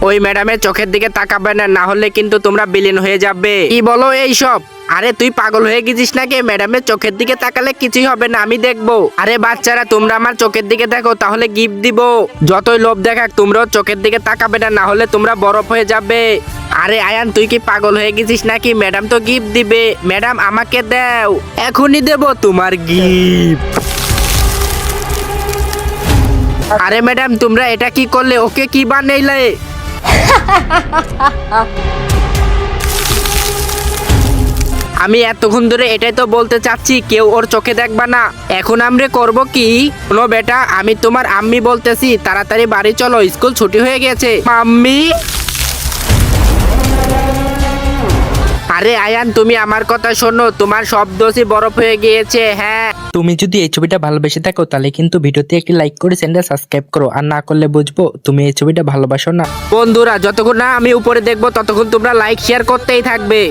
ওই ম্যাডামের চোখের দিকে তাকাবে না, না হলে কিন্তু তোমরা বিলীন হয়ে যাবে। কি বলো এইসব? আরে তুই পাগল হয়ে গেছিস নাকি? ম্যাডামের চোখের দিকে তাকালে কিছুই হবে না, আমি দেখবো। আরে বাচ্চারা, তোমরা আমার চোখের দিকে দেখো, তাহলে গিফট দিব। যতই লোভ দেখাক, তোমরাও চোখের দিকে তাকাবে না, না হলে তোমরা বরফ হয়ে যাবে। আরে আয়ান, তুই কি পাগল হয়ে গেছিস নাকি? ম্যাডাম তো গিফট দিবে। ম্যাডাম আমাকে দাও, এখনই দেব তোমার গিফট। আরে ম্যাডাম, তোমরা এটা কি করলে? ওকে কি বানাইলে? আমি এতক্ষণ ধরে এটাই তো বলতে চাচ্ছি, কেউ ওর চোখে দেখবা না। এখন আমরা করব কি? শোনো বেটা, আমি তোমার আম্মি বলতেছি, তাড়াতাড়ি বাড়ি চলো, স্কুল ছুটি হয়ে গেছে। আম্মি? আরে আয়ান, তুমি আমার কথা শোনো, তোমার সব দোষই বরফ হয়ে গিয়েছে। হ্যাঁ, তুমি যদি এই ছবিটা ভালোবেসে থাকো তাহলে কিন্তু ভিডিওতে একটি লাইক করে চ্যানেলটা সাবস্ক্রাইব করো, আর না করলে বুঝবো তুমি এই ছবিটা ভালোবাসো না। বন্ধুরা, যতক্ষণ না আমি উপরে দেখবো ততক্ষণ তোমরা লাইক শেয়ার করতেই থাকবে।